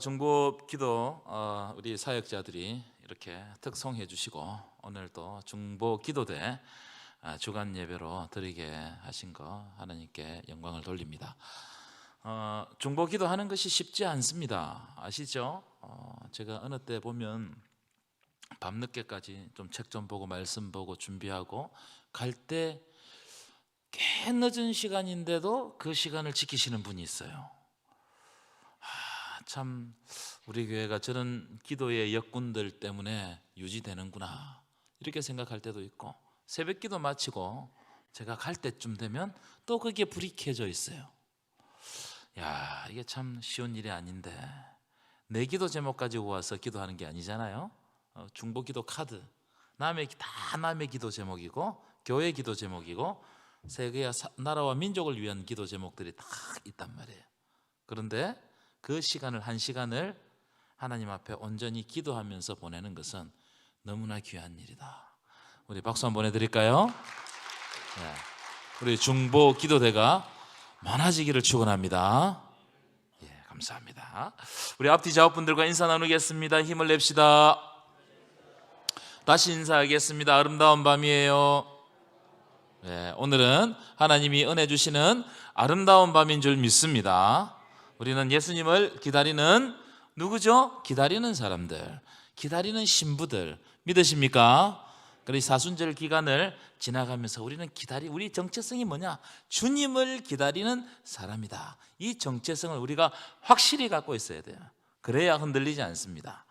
중보 기도 우리 사역자들이 이렇게 특송해 주시고 오늘 또 중보 기도대 주간 예배로 드리게 하신 거 하나님께 영광을 돌립니다. 중보 기도하는 것이 쉽지 않습니다. 아시죠? 제가 어느 때 보면 밤늦게까지 좀 책 좀 보고 말씀 보고 준비하고 갈 때 꽤 늦은 시간인데도 그 시간을 지키시는 분이 있어요. 참 우리 교회가 저런 기도의 역군들 때문에 유지되는구나 이렇게 생각할 때도 있고, 새벽 기도 마치고 제가 갈 때쯤 되면 또 거기에 불이 켜져 있어요. 야, 이게 참 쉬운 일이 아닌데 내 기도 제목 가지고 와서 기도하는 게 아니잖아요. 중보 기도 카드 다 남의 기도 제목이고 교회 기도 제목이고 세계와 나라와 민족을 위한 기도 제목들이 다 있단 말이에요. 그런데 그 시간을 한 시간을 하나님 앞에 온전히 기도하면서 보내는 것은 너무나 귀한 일이다. 우리 박수 한번 보내드릴까요? 네. 우리 중보 기도대가 많아지기를 축원합니다. 예, 감사합니다. 우리 앞뒤 좌우분들과 인사 나누겠습니다. 힘을 냅시다. 다시 인사하겠습니다. 아름다운 밤이에요. 네, 오늘은 하나님이 은혜 주시는 아름다운 밤인 줄 믿습니다. 우리는 예수님을 기다리는 누구죠? 기다리는 사람들, 기다리는 신부들 믿으십니까? 그래서 사순절 기간을 지나가면서 우리는 우리 정체성이 뭐냐? 주님을 기다리는 사람이다. 이 정체성을 우리가 확실히 갖고 있어야 돼요. 그래야 흔들리지 않습니다.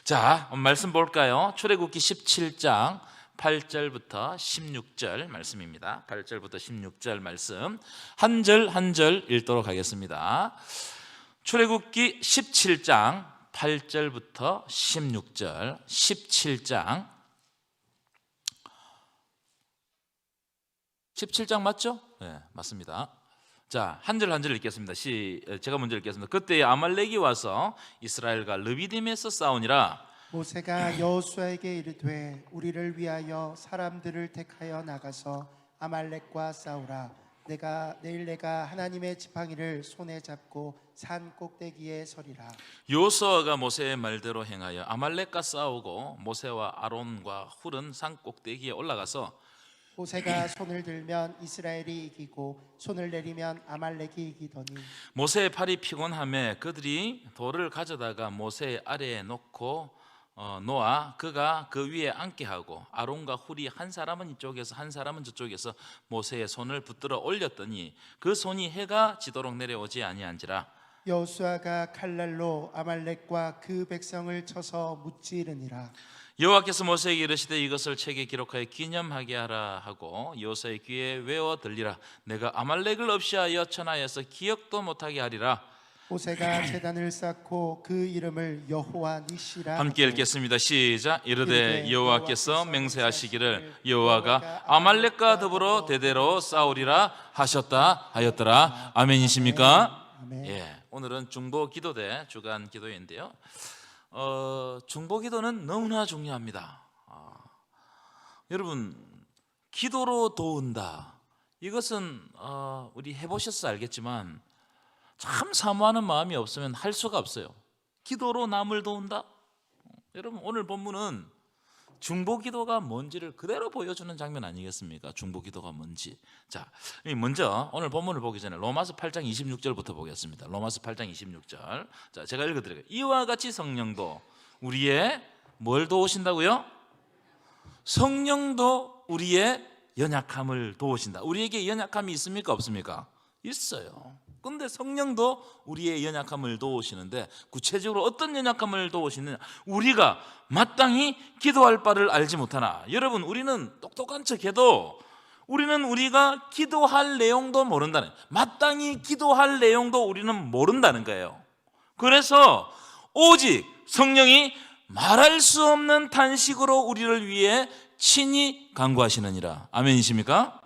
자, 말씀 볼까요? 출애굽기 17장 8절부터 16절 말씀입니다. 8절부터 16절 말씀 한 절 한 절 읽도록 하겠습니다. 출애굽기 17장 8절부터 16절 17장 맞죠? 네, 맞습니다. 자, 한 절 한 절 읽겠습니다. 제가 먼저 읽겠습니다. 그때 아말렉이 와서 이스라엘과 르비딤에서 싸우니라. 모세가 여호수아에게 이르되 우리를 위하여 사람들을 택하여 나가서 아말렉과 싸우라. 내일 내가 하나님의 지팡이를 손에 잡고 산 꼭대기에 서리라. 여호수아가 모세의 말대로 행하여 아말렉과 싸우고 모세와 아론과 훌은 산 꼭대기에 올라가서 모세가 손을 들면 이스라엘이 이기고 손을 내리면 아말렉이 이기더니 모세의 팔이 피곤하며 그들이 돌을 가져다가 모세의 아래에 놓고 놓아 그가 그 위에 앉게 하고 아론과 훌이 한 사람은 이쪽에서 한 사람은 저쪽에서 모세의 손을 붙들어 올렸더니 그 손이 해가 지도록 내려오지 아니한지라. 여호수아가 칼날로 아말렉과 그 백성을 쳐서 무찌르니라. 여호와께서 모세에게 이르시되 이것을 책에 기록하여 기념하게 하라 하고 여호수아의 귀에 외워 들리라. 내가 아말렉을 없이하여 천하에서 기억도 못하게 하리라. 모세가 제단을 쌓고 그 이름을 여호와 니시라. 함께 읽겠습니다. 시작. 이르되 여호와께서 맹세하시기를 여호와가 아말렉과 더불어 대대로 싸우리라 하셨다 하였더라. 아멘이십니까? 아멘. 예, 오늘은 중보 기도대 주간 기도인데요. 중보 기도는 너무나 중요합니다. 여러분, 기도로 도운다. 이것은 우리 해보셔서 알겠지만 참 사모하는 마음이 없으면 할 수가 없어요. 기도로 남을 도운다? 여러분, 오늘 본문은 중보 기도가 뭔지를 그대로 보여주는 장면 아니겠습니까? 중보 기도가 뭔지. 자, 먼저 오늘 본문을 보기 전에 로마서 8장 26절부터 보겠습니다. 로마서 8장 26절. 자, 제가 읽어드릴게요. 이와 같이 성령도 우리의 뭘 도우신다고요? 성령도 우리의 연약함을 도우신다. 우리에게 연약함이 있습니까? 없습니까? 있어요. 그런데 성령도 우리의 연약함을 도우시는데 구체적으로 어떤 연약함을 도우시느냐? 우리가 마땅히 기도할 바를 알지 못하나. 여러분, 우리는 똑똑한 척해도 우리는 우리가 기도할 내용도 모른다는, 마땅히 기도할 내용도 우리는 모른다는 거예요. 그래서 오직 성령이 말할 수 없는 탄식으로 우리를 위해 친히 간구하시느니라. 아멘이십니까?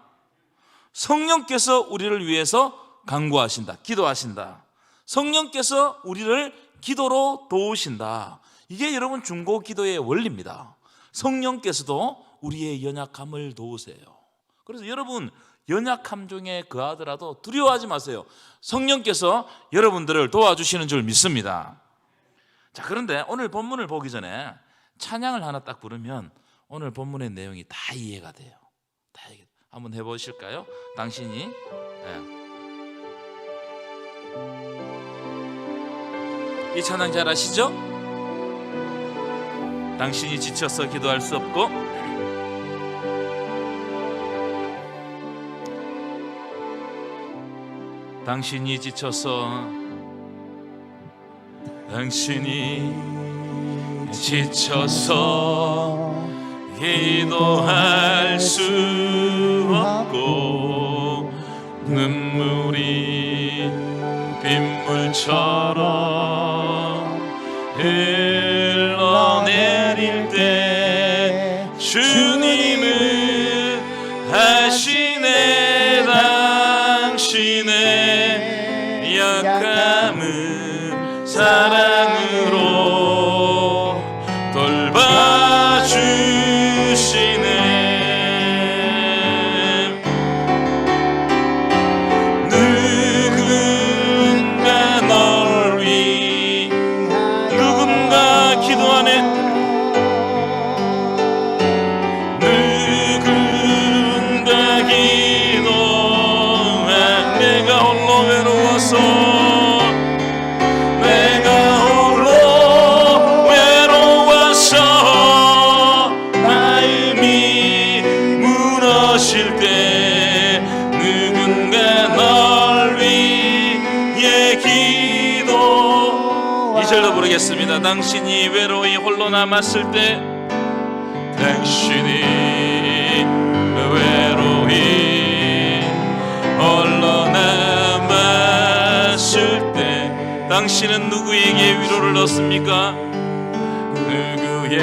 성령께서 우리를 위해서 간구하신다, 기도하신다. 성령께서 우리를 기도로 도우신다. 이게 여러분 중보 기도의 원리입니다. 성령께서도 우리의 연약함을 도우세요. 그래서 여러분 연약함 중에 거하더라도 두려워하지 마세요. 성령께서 여러분들을 도와주시는 줄 믿습니다. 자, 그런데 오늘 본문을 보기 전에 찬양을 하나 딱 부르면 오늘 본문의 내용이 다 이해가 돼요. 다 이해. 한번 해보실까요? 당신이 이 찬양 잘 아시죠? 당신이 지쳐서 기도할 수 없고 당신이 지쳐서 기도할 수 없고 눈물이 빗물처럼 흘러내릴 때 주님은 하시네 당신의 약함을 사랑으로 돌봐주시네. 누군가 널 위해 누군가 기도하네. 누군가 기도해. 내가 홀로 외로워서 마음이 무너질 때 누군가 널 위해 기도. 2절로 부르겠습니다. 당신이 외로이 홀로 남았을 때 당신이 외로이 홀로 남았을 때 당신은 누구에게 위로를 얻습니까? 누구에게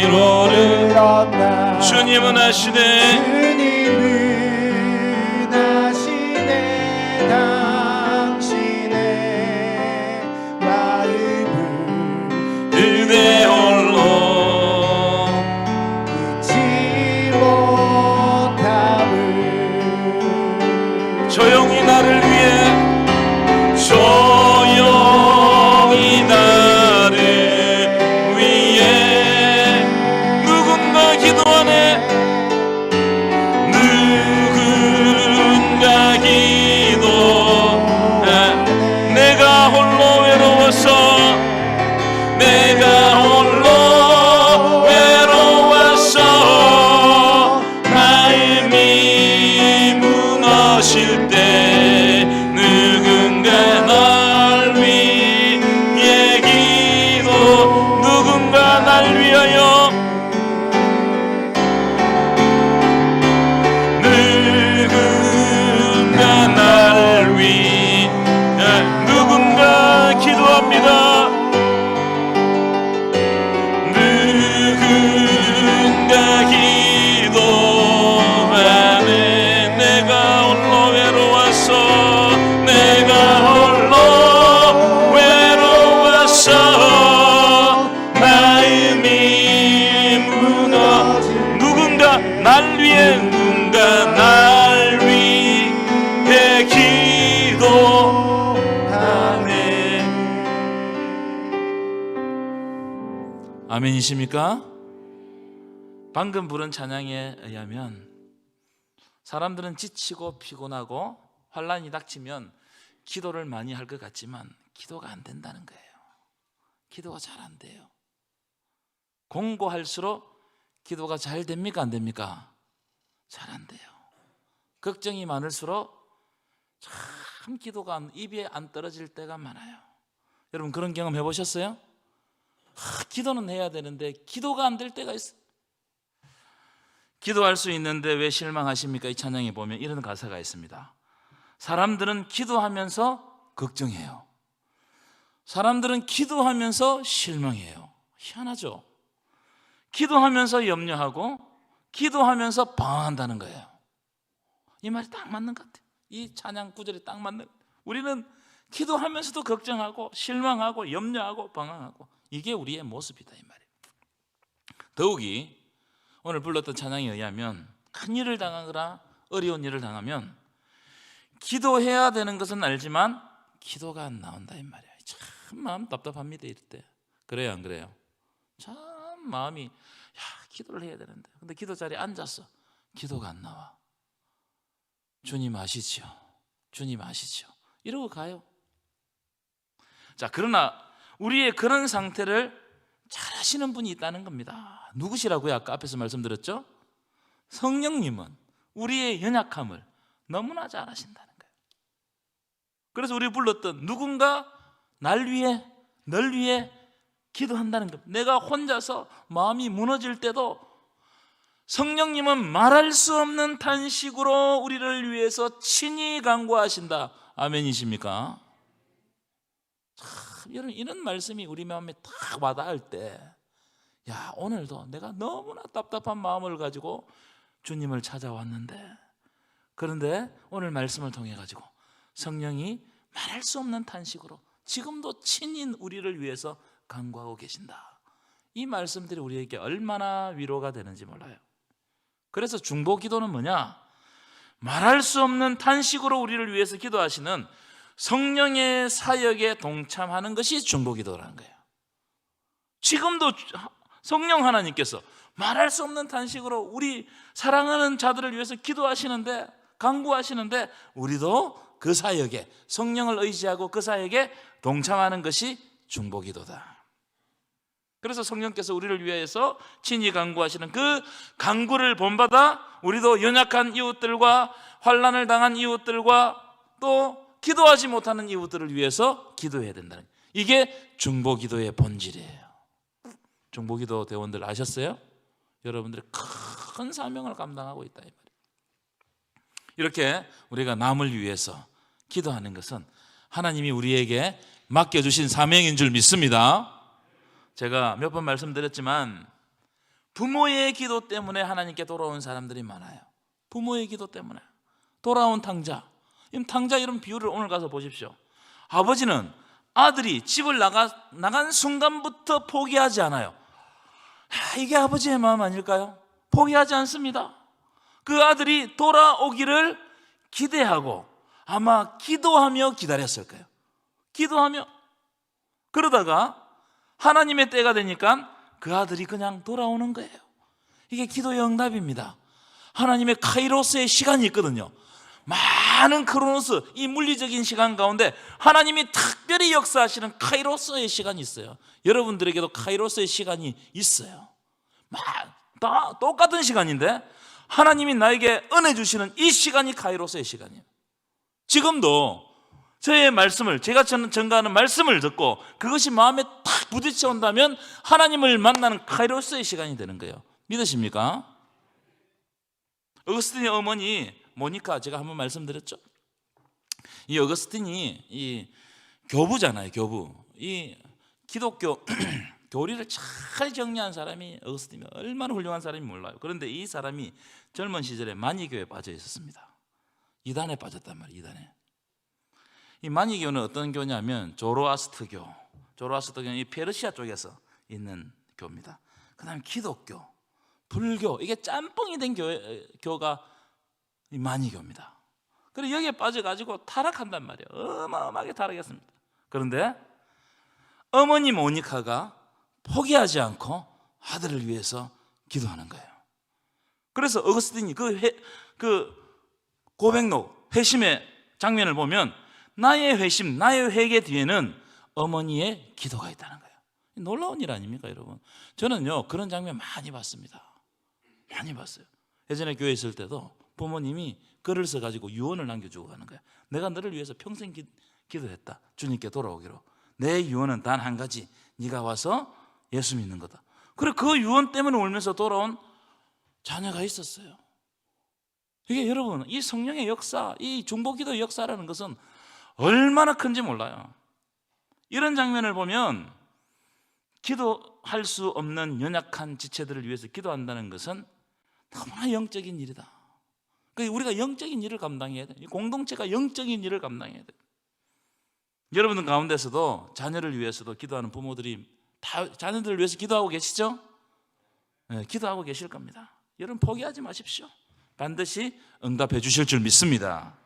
위로를 얻나? 주님은 하시네. 주님은 하시네 당신의 마음을 그대 홀로 잊지 못함을 조용히 나를 위해 조용히 나를 위해 누군가 기도하네. 누군가 기도해. 내가 홀로 외로워서 내가 홀로 외로워서 마음이 무너질 때 누군가 날 위해 기도. 누군가 날 위하여 누군가 날 위해 누군가 기도합니다. 누군가 기도하네. 내가 홀로 외로워서 내가 홀로 외로워서 마음이 무너져. 누군가 날 위해 누군가 날 위해 기도하네. 아멘이십니까? 방금 부른 찬양에 의하면 사람들은 지치고 피곤하고 환란이 닥치면 기도를 많이 할 것 같지만 기도가 안 된다는 거예요. 기도가 잘 안 돼요. 공고할수록 기도가 잘 됩니까? 안 됩니까? 잘 안 돼요. 걱정이 많을수록 참 기도가 입에 안 떨어질 때가 많아요. 여러분 그런 경험 해보셨어요? 기도는 해야 되는데 기도가 안 될 때가 있어요. 기도할 수 있는데 왜 실망하십니까? 이 찬양에 보면 이런 가사가 있습니다. 사람들은 기도하면서 걱정해요. 사람들은 기도하면서 실망해요. 희한하죠? 기도하면서 염려하고 기도하면서 방황한다는 거예요. 이 말이 딱 맞는 것 같아요. 이 찬양 구절이 딱 맞는. 우리는 기도하면서도 걱정하고 실망하고 염려하고 방황하고 이게 우리의 모습이다 이 말이에요. 더욱이 오늘 불렀던 찬양에 의하면 큰 일을 당하거나 어려운 일을 당하면 기도해야 되는 것은 알지만 기도가 안 나온다 이 말이야. 참 마음 답답합니다 이럴 때. 그래요 안 그래요? 참 마음이 기도를 해야 되는데 근데 기도 자리에 앉았어. 기도가 안 나와. 주님 아시죠? 주님 아시죠? 이러고 가요. 자, 그러나 우리의 그런 상태를 잘 아시는 분이 있다는 겁니다. 누구시라고요? 아까 앞에서 말씀드렸죠? 성령님은 우리의 연약함을 너무나 잘 아신다는 거예요. 그래서 우리 불렀던 누군가 날 위해, 널 위해 기도한다는 겁니다. 내가 혼자서 마음이 무너질 때도 성령님은 말할 수 없는 탄식으로 우리를 위해서 친히 간구하신다. 아멘이십니까? 참, 이런 말씀이 우리 마음에 딱 와닿을 때, 야, 오늘도 내가 너무나 답답한 마음을 가지고 주님을 찾아왔는데, 그런데 오늘 말씀을 통해 가지고 성령이 말할 수 없는 탄식으로 지금도 친히 우리를 위해서 간구하고 계신다. 이 말씀들이 우리에게 얼마나 위로가 되는지 몰라요. 그래서 중보기도는 뭐냐? 말할 수 없는 탄식으로 우리를 위해서 기도하시는 성령의 사역에 동참하는 것이 중보기도라는 거예요. 지금도 성령 하나님께서 말할 수 없는 탄식으로 우리 사랑하는 자들을 위해서 기도하시는데, 간구하시는데 우리도 그 사역에, 성령을 의지하고 그 사역에 동참하는 것이 중보기도다. 그래서 성령께서 우리를 위해서 친히 간구하시는 그 간구를 본받아 우리도 연약한 이웃들과 환난을 당한 이웃들과 또 기도하지 못하는 이웃들을 위해서 기도해야 된다는, 이게 중보기도의 본질이에요. 중보기도 대원들 아셨어요? 여러분들이 큰 사명을 감당하고 있다 이 말이에요. 이렇게 우리가 남을 위해서 기도하는 것은 하나님이 우리에게 맡겨주신 사명인 줄 믿습니다. 제가 몇 번 말씀드렸지만 부모의 기도 때문에 하나님께 돌아온 사람들이 많아요. 부모의 기도 때문에 돌아온 탕자, 이런 비유를 오늘 가서 보십시오. 아버지는 아들이 집을 나간 순간부터 포기하지 않아요. 이게 아버지의 마음 아닐까요? 포기하지 않습니다. 그 아들이 돌아오기를 기대하고 아마 기도하며 기다렸을 거예요. 기도하며. 그러다가 하나님의 때가 되니까 그 아들이 그냥 돌아오는 거예요. 이게 기도의 응답입니다. 하나님의 카이로스의 시간이 있거든요. 많은 크로노스, 이 물리적인 시간 가운데 하나님이 특별히 역사하시는 카이로스의 시간이 있어요. 여러분들에게도 카이로스의 시간이 있어요. 다 똑같은 시간인데 하나님이 나에게 은혜 주시는 이 시간이 카이로스의 시간이에요. 지금도 저의 말씀을, 제가 전가하는 말씀을 듣고 그것이 마음에 탁 부딪혀 온다면 하나님을 만나는 카이로스의 시간이 되는 거예요. 믿으십니까? 어거스틴의 어머니 모니카, 제가 한번 말씀드렸죠. 이 어거스틴이 이 교부잖아요. 교부. 이 기독교 교리를 잘 정리한 사람이 어거스틴이 얼마나 훌륭한 사람인지 몰라요. 그런데 이 사람이 젊은 시절에 마니교에 빠져 있었습니다. 이단에 빠졌단 말이에요. 이단에. 이 마니교는 어떤 교냐면 조로아스트교. 조로아스트교는 이 페르시아 쪽에서 있는 교입니다. 그 다음에 기독교, 불교, 이게 짬뽕이 된 교가 이 마니교입니다. 그래서 여기에 빠져가지고 타락한단 말이에요. 어마어마하게 타락했습니다. 그런데 어머니 모니카가 포기하지 않고 아들을 위해서 기도하는 거예요. 그래서 어거스틴이 그 고백록, 회심의 장면을 보면 나의 회심, 나의 회개 뒤에는 어머니의 기도가 있다는 거예요. 놀라운 일 아닙니까 여러분? 저는요 그런 장면 많이 봤습니다. 많이 봤어요. 예전에 교회에 있을 때도 부모님이 글을 써가지고 유언을 남겨주고 가는 거예요. 내가 너를 위해서 평생 기도했다. 주님께 돌아오기로. 내 유언은 단 한 가지. 네가 와서 예수 믿는 거다. 그래, 그 유언 때문에 울면서 돌아온 자녀가 있었어요. 이게 여러분, 이 성령의 역사, 이 중보기도의 역사라는 것은 얼마나 큰지 몰라요. 이런 장면을 보면 기도할 수 없는 연약한 지체들을 위해서 기도한다는 것은 너무나 영적인 일이다. 그러니까 우리가 영적인 일을 감당해야 돼. 공동체가 영적인 일을 감당해야 돼. 여러분들 가운데서도 자녀를 위해서도 기도하는 부모들이 다 자녀들을 위해서 기도하고 계시죠? 네, 기도하고 계실 겁니다. 여러분 포기하지 마십시오. 반드시 응답해 주실 줄 믿습니다.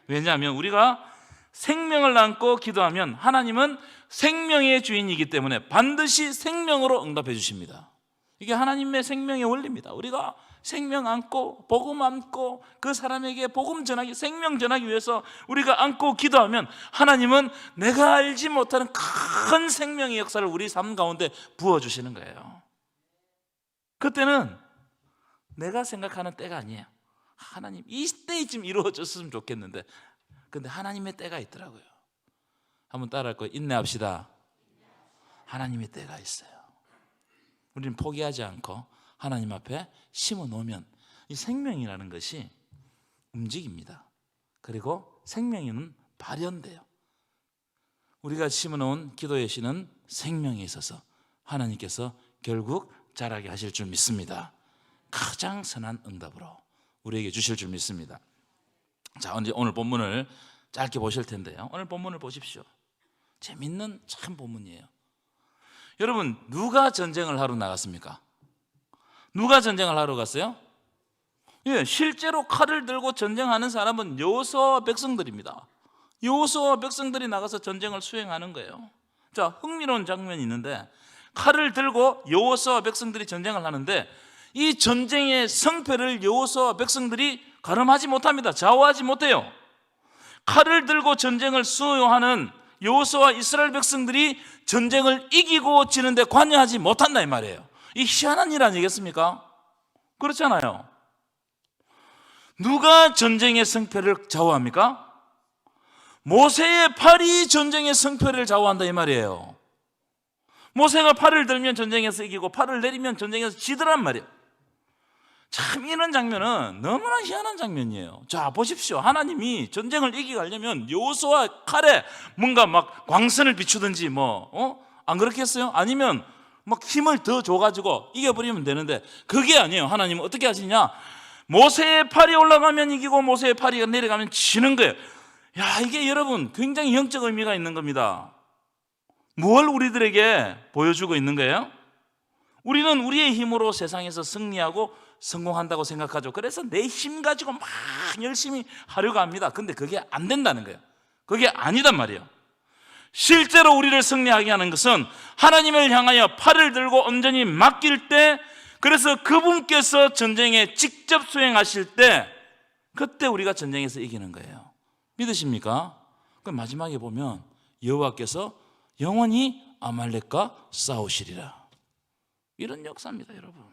왜냐하면 우리가 생명을 안고 기도하면 하나님은 생명의 주인이기 때문에 반드시 생명으로 응답해 주십니다. 이게 하나님의 생명의 원리입니다. 우리가 생명 안고 복음 안고 그 사람에게 복음 전하기, 생명 전하기 위해서 우리가 안고 기도하면 하나님은 내가 알지 못하는 큰 생명의 역사를 우리 삶 가운데 부어주시는 거예요. 그때는 내가 생각하는 때가 아니에요. 하나님 이때쯤 이루어졌으면 좋겠는데, 근데 하나님의 때가 있더라고요. 한번 따라할 거예요. 인내합시다. 하나님의 때가 있어요. 우리는 포기하지 않고 하나님 앞에 심어 놓으면 이 생명이라는 것이 움직입니다. 그리고 생명은 발현돼요. 우리가 심어 놓은 기도의 씨는 생명에 있어서 하나님께서 결국 자라게 하실 줄 믿습니다. 가장 선한 응답으로 우리에게 주실 줄 믿습니다. 자, 오늘 본문을 짧게 보실 텐데요. 오늘 본문을 보십시오. 재밌는 참 본문이에요. 여러분, 누가 전쟁을 하러 나갔습니까? 누가 전쟁을 하러 갔어요? 예, 실제로 칼을 들고 전쟁하는 사람은 여호수아와 백성들입니다. 여호수아와 백성들이 나가서 전쟁을 수행하는 거예요. 자, 흥미로운 장면이 있는데 칼을 들고 여호수아와 백성들이 전쟁을 하는데 이 전쟁의 성패를 여호수아와 백성들이 가늠하지 못합니다. 좌우하지 못해요. 칼을 들고 전쟁을 수행하는 여호수아와 이스라엘 백성들이 전쟁을 이기고 지는데 관여하지 못한다 이 말이에요. 이 희한한 일 아니겠습니까? 그렇잖아요. 누가 전쟁의 성패를 좌우합니까? 모세의 팔이 전쟁의 성패를 좌우한다 이 말이에요. 모세가 팔을 들면 전쟁에서 이기고 팔을 내리면 전쟁에서 지더란 말이에요. 참 이런 장면은 너무나 희한한 장면이에요. 자, 보십시오. 하나님이 전쟁을 이기게 하려면 여호수아 칼에 뭔가 막 광선을 비추든지 안 그렇겠어요? 아니면 막 힘을 더 줘가지고 이겨버리면 되는데 그게 아니에요. 하나님은 어떻게 하시냐? 모세의 팔이 올라가면 이기고 모세의 팔이 내려가면 지는 거예요. 야, 이게 여러분 굉장히 영적 의미가 있는 겁니다. 뭘 우리들에게 보여주고 있는 거예요? 우리는 우리의 힘으로 세상에서 승리하고 성공한다고 생각하죠. 그래서 내 힘 가지고 막 열심히 하려고 합니다. 근데 그게 안 된다는 거예요. 그게 아니단 말이에요. 실제로 우리를 승리하게 하는 것은 하나님을 향하여 팔을 들고 온전히 맡길 때, 그래서 그분께서 전쟁에 직접 수행하실 때 그때 우리가 전쟁에서 이기는 거예요. 믿으십니까? 그 마지막에 보면 여호와께서 영원히 아말렉과 싸우시리라. 이런 역사입니다, 여러분.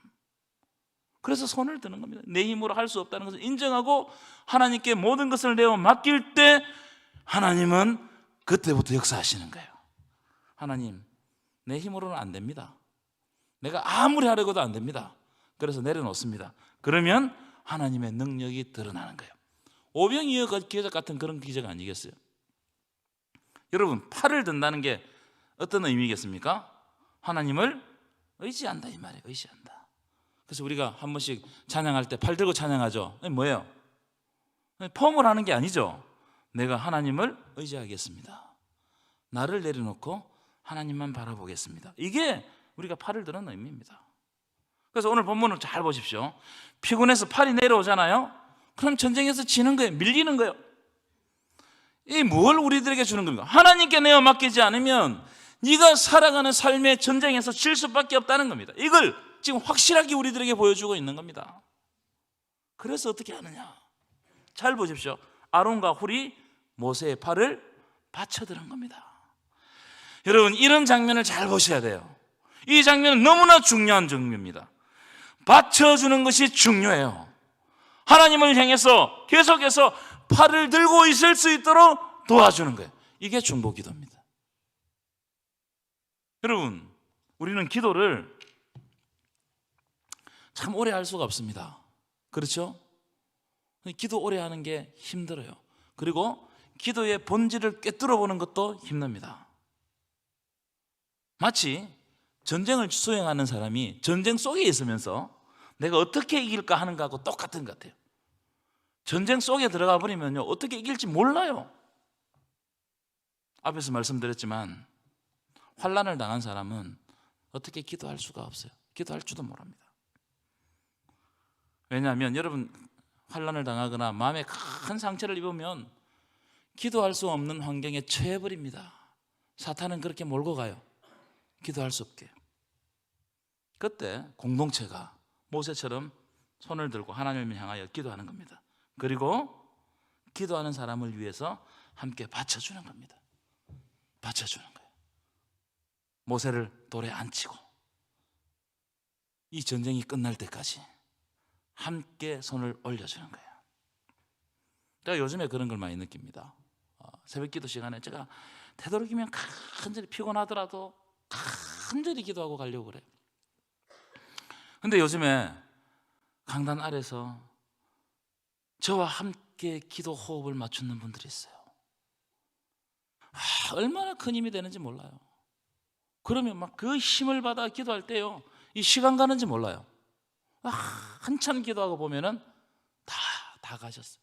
그래서 손을 드는 겁니다. 내 힘으로 할 수 없다는 것을 인정하고 하나님께 모든 것을 내어 맡길 때 하나님은 그때부터 역사하시는 거예요. 하나님, 내 힘으로는 안 됩니다. 내가 아무리 하려고도 안 됩니다. 그래서 내려놓습니다. 그러면 하나님의 능력이 드러나는 거예요. 오병이어 기적 같은 그런 기적 아니겠어요? 여러분, 팔을 든다는 게 어떤 의미겠습니까? 하나님을 의지한다 이 말이에요. 의지한다. 그래서 우리가 한 번씩 찬양할 때 팔 들고 찬양하죠. 뭐예요? 폼을 하는 게 아니죠. 내가 하나님을 의지하겠습니다. 나를 내려놓고 하나님만 바라보겠습니다. 이게 우리가 팔을 드는 의미입니다. 그래서 오늘 본문을 잘 보십시오. 피곤해서 팔이 내려오잖아요. 그럼 전쟁에서 지는 거예요. 밀리는 거예요. 이 뭘 우리들에게 주는 겁니까? 하나님께 내어 맡기지 않으면 네가 살아가는 삶의 전쟁에서 질 수밖에 없다는 겁니다. 이걸 지금 확실하게 우리들에게 보여주고 있는 겁니다. 그래서 어떻게 하느냐? 잘 보십시오. 아론과 훌이 모세의 팔을 받쳐드는 겁니다. 여러분, 이런 장면을 잘 보셔야 돼요. 이 장면은 너무나 중요한 장면입니다. 받쳐주는 것이 중요해요. 하나님을 향해서 계속해서 팔을 들고 있을 수 있도록 도와주는 거예요. 이게 중보기도입니다. 여러분, 우리는 기도를 참 오래 할 수가 없습니다. 그렇죠? 기도 오래 하는 게 힘들어요. 그리고 기도의 본질을 꿰뚫어 보는 것도 힘듭니다. 마치 전쟁을 수행하는 사람이 전쟁 속에 있으면서 내가 어떻게 이길까 하는 거하고 똑같은 것 같아요. 전쟁 속에 들어가 버리면요, 어떻게 이길지 몰라요. 앞에서 말씀드렸지만 환난을 당한 사람은 어떻게 기도할 수가 없어요. 기도할 줄도 모릅니다. 왜냐하면 여러분, 환난을 당하거나 마음에 큰 상처를 입으면 기도할 수 없는 환경에 처해버립니다. 사탄은 그렇게 몰고 가요. 기도할 수 없게. 그때 공동체가 모세처럼 손을 들고 하나님을 향하여 기도하는 겁니다. 그리고 기도하는 사람을 위해서 함께 받쳐주는 겁니다. 받쳐주는 거예요. 모세를 돌에 앉히고 이 전쟁이 끝날 때까지 함께 손을 올려주는 거예요. 제가 요즘에 그런 걸 많이 느낍니다. 새벽 기도 시간에 제가 되도록이면 간절히 피곤하더라도 간절히 기도하고 가려고 그래요. 근데 요즘에 강단 아래서 저와 함께 기도 호흡을 맞추는 분들이 있어요. 얼마나 큰 힘이 되는지 몰라요. 그러면 막 그 힘을 받아 기도할 때요, 이 시간 가는지 몰라요. 한참 기도하고 보면은 다 가셨어요.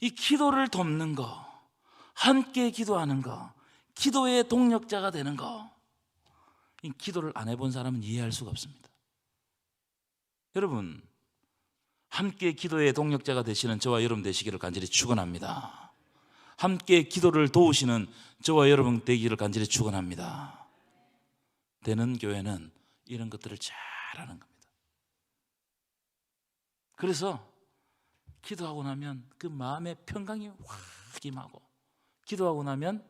이 기도를 돕는 거, 함께 기도하는 거, 기도의 동력자가 되는 거, 이 기도를 안 해본 사람은 이해할 수가 없습니다. 여러분, 함께 기도의 동력자가 되시는 저와 여러분 되시기를 간절히 축원합니다. 함께 기도를 도우시는 저와 여러분 되기를 간절히 축원합니다. 되는 교회는 이런 것들을 잘하는 겁니다. 그래서 기도하고 나면 그 마음의 평강이 확 임하고, 기도하고 나면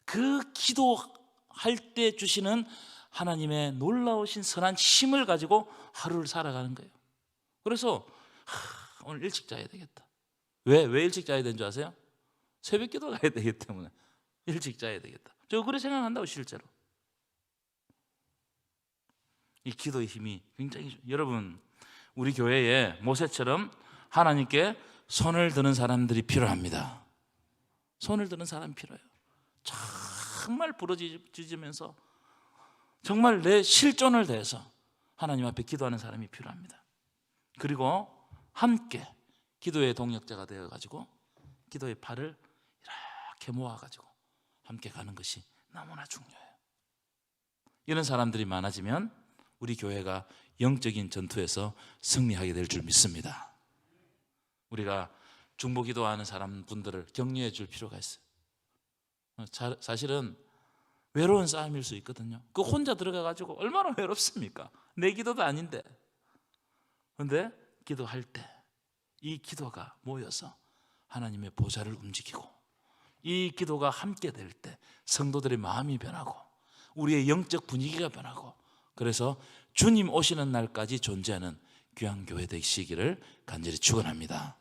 그 기도할 때 주시는 하나님의 놀라우신 선한 힘을 가지고 하루를 살아가는 거예요. 그래서 오늘 일찍 자야 되겠다. 왜 일찍 자야 되는 줄 아세요? 새벽 기도 가야 되기 때문에 일찍 자야 되겠다. 저 그렇게 생각한다고. 실제로 이 기도의 힘이 굉장히 좋아요. 여러분, 우리 교회에 모세처럼 하나님께 손을 드는 사람들이 필요합니다. 손을 드는 사람이 필요해요. 정말 부르짖으면서 정말 내 실존을 다해서 하나님 앞에 기도하는 사람이 필요합니다. 그리고 함께 기도의 동력자가 되어가지고 기도의 팔을 이렇게 모아가지고 함께 가는 것이 너무나 중요해요. 이런 사람들이 많아지면 우리 교회가 영적인 전투에서 승리하게 될 줄 믿습니다. 우리가 중보기도하는 사람분들을 격려해 줄 필요가 있어요. 사실은 외로운 싸움일 수 있거든요. 그 혼자 들어가가지고 얼마나 외롭습니까? 내 기도도 아닌데. 그런데 기도할 때 이 기도가 모여서 하나님의 보좌를 움직이고, 이 기도가 함께 될 때 성도들의 마음이 변하고 우리의 영적 분위기가 변하고, 그래서 주님 오시는 날까지 존재하는 귀한 교회 되시기를 간절히 축원합니다.